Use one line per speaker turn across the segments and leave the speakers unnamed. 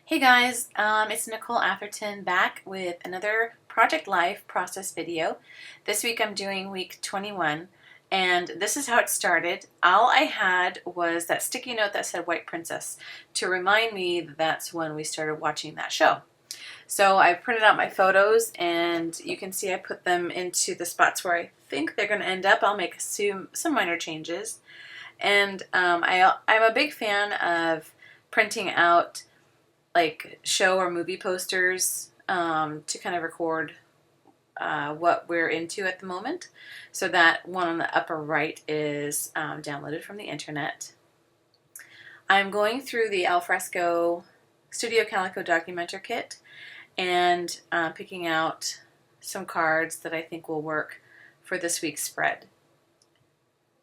Hey guys, it's Nicole Atherton back with another Project Life process video. This week I'm doing week 21, and this is how it started. All I had was that sticky note that said White Princess to remind me that that's when we started watching that show. So I printed out my photos, and you can see I put them into the spots where I think they're going to end up. I'll make some minor changes. And I'm a big fan of printing out like show or movie posters to kind of record what we're into at the moment. So that one on the upper right is downloaded from the internet. I'm going through the Alfresco Studio Calico Documenter Kit and picking out some cards that I think will work for this week's spread.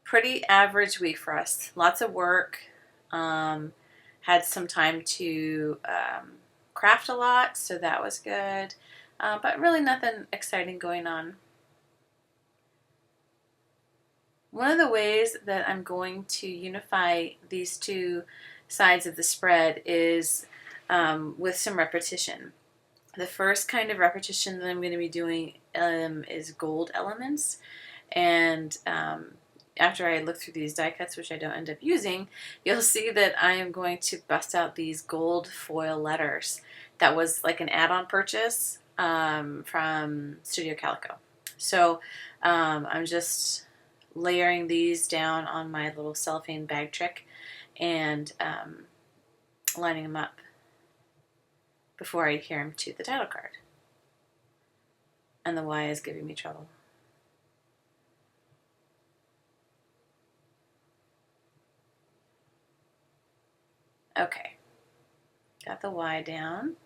Pretty average week for us. Lots of work. Had some time to craft a lot, so that was good. But really nothing exciting going on. One of the ways that I'm going to unify these two sides of the spread is with some repetition. The first kind of repetition that I'm going to be doing is gold elements, and after I look through these die cuts, which I don't end up using, you'll see that I am going to bust out these gold foil letters. That was like an add-on purchase from Studio Calico. So I'm just layering these down on my little cellophane bag trick and lining them up before I adhere them to the title card. And the Y is giving me trouble. Okay, got the Y down,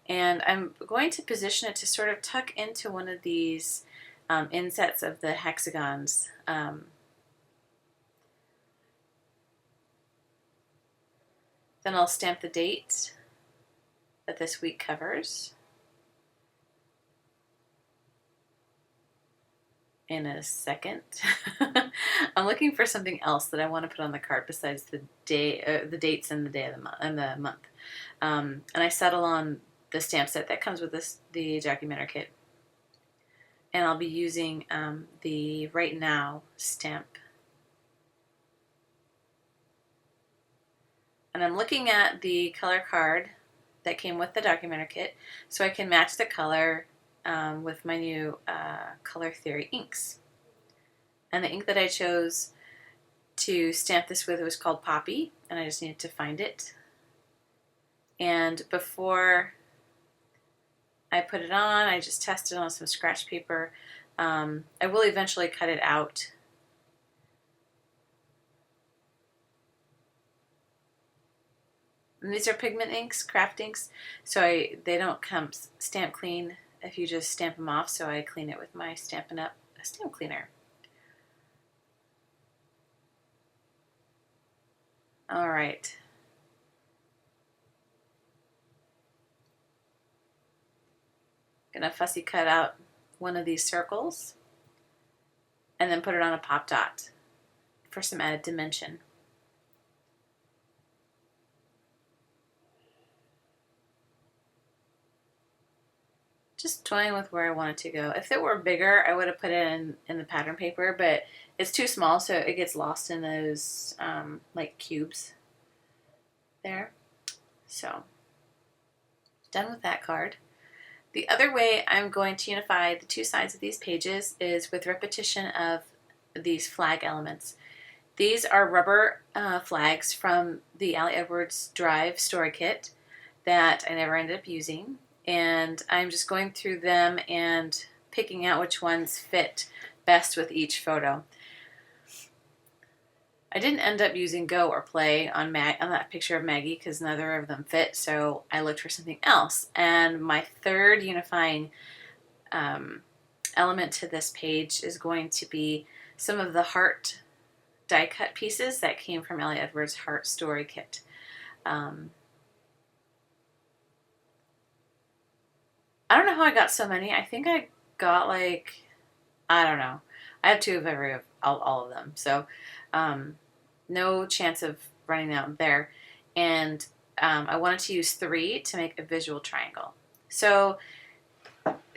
and I'm going to position it to sort of tuck into one of these insets of the hexagons. Then I'll stamp the date that this week covers in a second. I'm looking for something else that I want to put on the card besides the day, the dates and the day of the month. And I settle on the stamp set that comes with the Documenter kit, and I'll be using the Right Now stamp. And I'm looking at the color card that came with the Documenter kit, so I can match the color with my new Color Theory inks. And the ink that I chose to stamp this with was called Poppy, and I just needed to find it. And before I put it on, I just tested on some scratch paper. I will eventually cut it out. And these are pigment inks, craft inks, so they don't come stamp clean if you just stamp them off, so I clean it with my Stampin' Up! Stamp cleaner. All right. Gonna fussy cut out one of these circles and then put it on a pop dot for some added dimension. Just toying with where I want it to go. If it were bigger, I would have put it in the pattern paper, but it's too small, so it gets lost in those like cubes there. So, done with that card. The other way I'm going to unify the two sides of these pages is with repetition of these flag elements. These are rubber flags from the Ali Edwards Drive story kit that I never ended up using. And I'm just going through them and picking out which ones fit best with each photo. I didn't end up using Go or Play on that picture of Maggie because neither of them fit, so I looked for something else. And my third unifying element to this page is going to be some of the heart die cut pieces that came from Ellie Edwards' Heart Story Kit. I don't know how I got so many. I think I got like, I don't know. I have two of all of them. So no chance of running out there. And I wanted to use 3 to make a visual triangle. So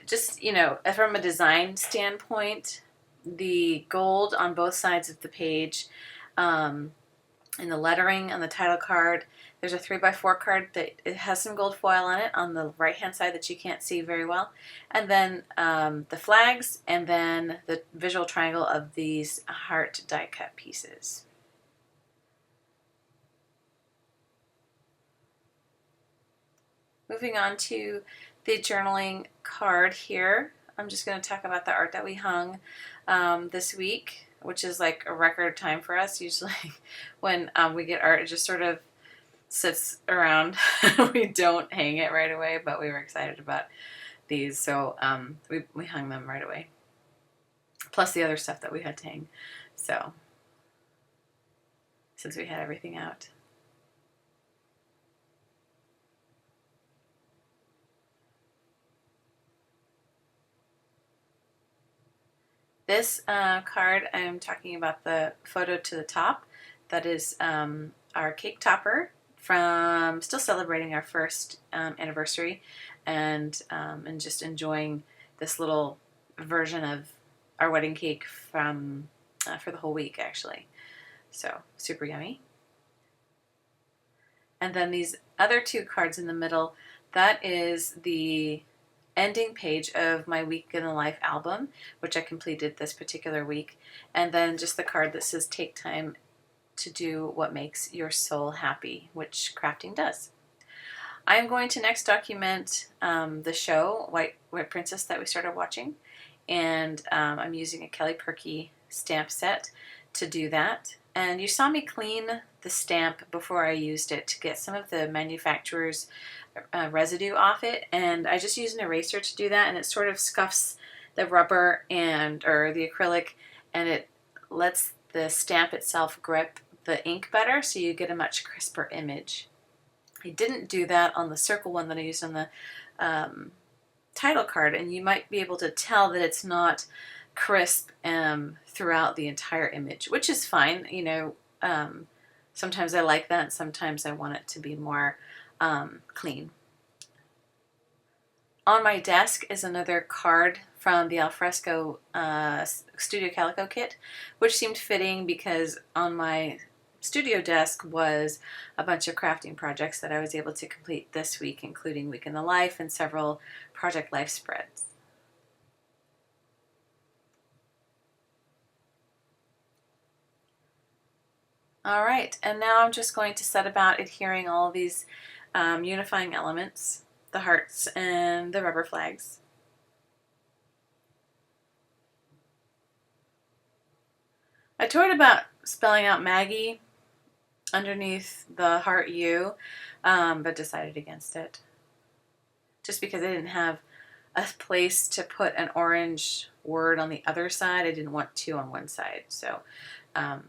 just, you know, from a design standpoint, the gold on both sides of the page, and the lettering on the title card, there's a 3x4 card that it has some gold foil on it on the right hand side that you can't see very well, and then the flags, and then the visual triangle of these heart die cut pieces. Moving on to the journaling card here, I'm just going to talk about the art that we hung this week, which is like a record time for us. Usually when we get art, it just sort of sits around. We don't hang it right away, but we were excited about these, so we hung them right away. Plus the other stuff that we had to hang, so since we had everything out. This card, I'm talking about the photo to the top. That is our cake topper from still celebrating our first anniversary, and just enjoying this little version of our wedding cake from for the whole week, actually. So super yummy. And then these other 2 cards in the middle, that is the ending page of my Week in the Life album, which I completed this particular week, and then just the card that says take time to do what makes your soul happy, which crafting does. I'm going to next document the show White Princess that we started watching, and I'm using a Purkey stamp set to do that. And you saw me clean the stamp before I used it to get some of the manufacturer's residue off it, and I just used an eraser to do that, and it sort of scuffs the rubber or the acrylic, and it lets the stamp itself grip the ink better, so you get a much crisper image. I didn't do that on the circle one that I used on the title card, and you might be able to tell that it's not crisp throughout the entire image, which is fine. You know, sometimes I like that, sometimes I want it to be more clean. On my desk is another card from the Alfresco Studio Calico kit, which seemed fitting because on my studio desk was a bunch of crafting projects that I was able to complete this week, including Week in the Life and several Project Life spreads. All right, and now I'm just going to set about adhering all of these unifying elements, the hearts and the rubber flags. I toyed about spelling out Maggie underneath the heart U, but decided against it. Just because I didn't have a place to put an orange word on the other side, I didn't want 2 on one side. So I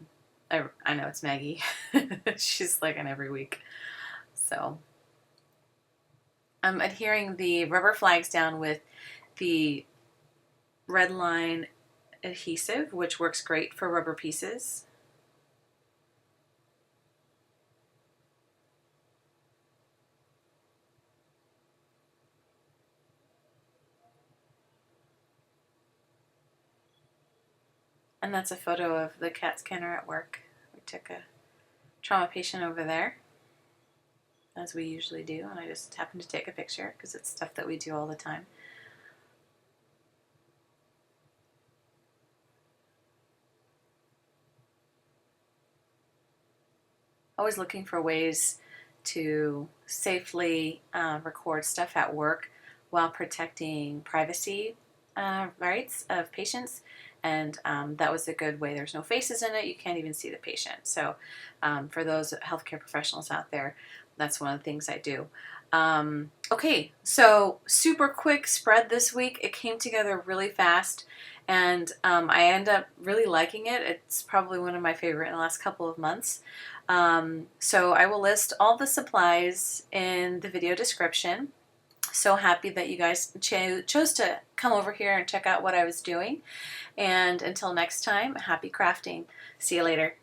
know it's Maggie. She's like in every week. So I'm adhering the rubber flags down with the red line adhesive, which works great for rubber pieces. And that's a photo of the CAT scanner at work. We took a trauma patient over there, as we usually do, and I just happened to take a picture because it's stuff that we do all the time. Always looking for ways to safely record stuff at work while protecting privacy rights of patients, and that was a good way. There's no faces in it, you can't even see the patient. So for those healthcare professionals out there, that's one of the things I do. Okay, so super quick spread this week. It came together really fast, and I end up really liking it. It's probably one of my favorite in the last couple of months. So I will list all the supplies in the video description. So happy that you guys chose to come over here and check out what I was doing. And until next time, happy crafting. See you later.